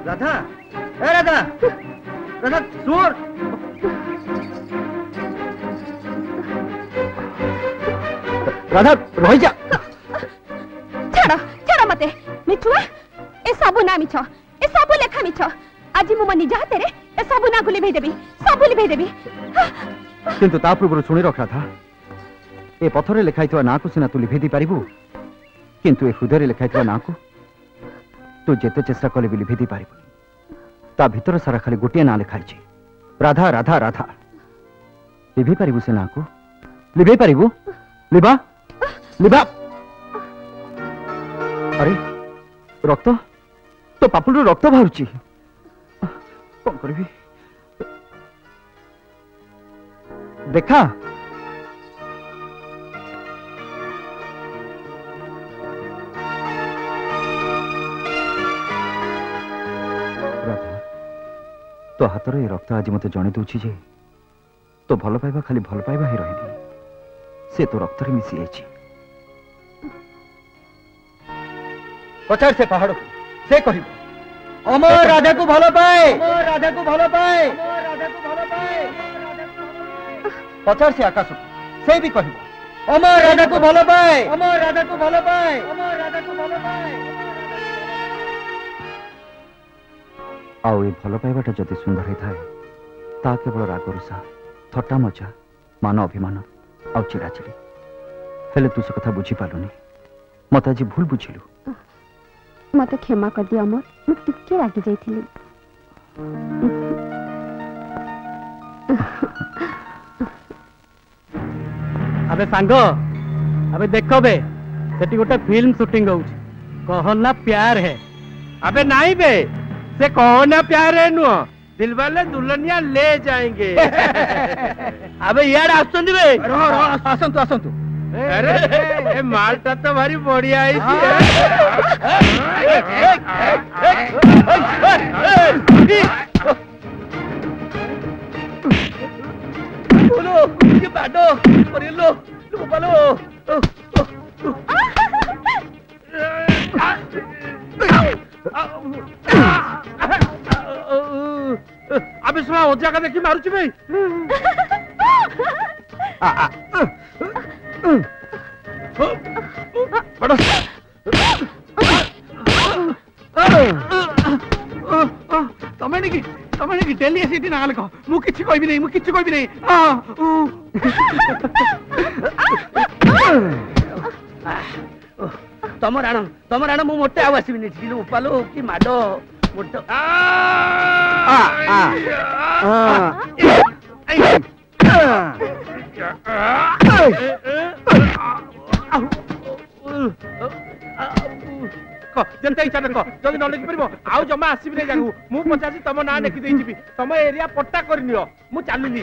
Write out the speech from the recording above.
राधा ए राधा राधा सुन राधा रही जा छाड़ छाड़ मते मिछुआ ए सबु ना मिछ ए सबु लेखा मिछ आज मु मनी जा तेरे ए सबु ना गुली भेदेबी सबु लिभे देबी किंतु ता पूर्व सुनी रख राधा ए पथरे लिखाइथवा ना को सिना तू लिभे दी पारिबु किंतु ए हृदय लिखाइथवा ना को तू जेते चेष्टा कले भी लिभे दी पारिबु ता भीतर सारा खाली गोटिए ना लिखाई छी राधा राधा राधा लिभे पारिबु से ना को लिभे पारिबु लिबा लिबा अरे रक्त तो पापुल रक्त बाहरुची कौन करबी देखा तो हाथर ये रक्त आज मत जणे दूची जे तो भल पाइबा खाली भल पाइबा ही रही से तो रक्त रे मिसी जाइछि पचार से पहाड़ से कहिबो अमर राधा को भल पाए अमर राधा को भल पाए अमर राधा को भल पाए पचार से आकाश से भी कहिबो अमर राधा को भल पाए अमर राधा को भल पाए अमर राधा को भल पाए आउ ए भल पाइबाटा जदि सुंदर होता है ता केवल राग रुषा थट्टा मजा मान अभिमान आउ चिड़ाचिड़ी हेले तू से कथा बुझी पालुनी मत आज भूल बुझिलु मत क्षमा कर दिया अमर मु टिके रागी जाइथिली अबे सांगो अबे देखो बे सेठी गोटे फिल्म शूटिंग होउची कहो ना प्यार है अबे नहीं बे से कहो ना प्यार है नु दिलवाले दुल्हनिया ले जाएंगे अबे यार आसंदी बे रह रह आसंतु आसंतु अरे ए मालटा तो भारी बढ़िया आई बोलो के बाडो परिलो गोपालो अबे सुना हो जाएगा देखी मारूची भाई तमे नहीं डेली एसिटी ना लेख मु किछि कहबी नहीं मु किछि कहबी नहीं तम राण मु मोटे आउ आसीबी नहीं किलो उपालो कि माडो मोटो जनता इच्छा देख जदि न लिखि परबो आउ जमा आसीबी नहीं जागु मु पचासी तम ना लिखि देई जिबी तम एरिया पट्टा करनियो मु चालुनी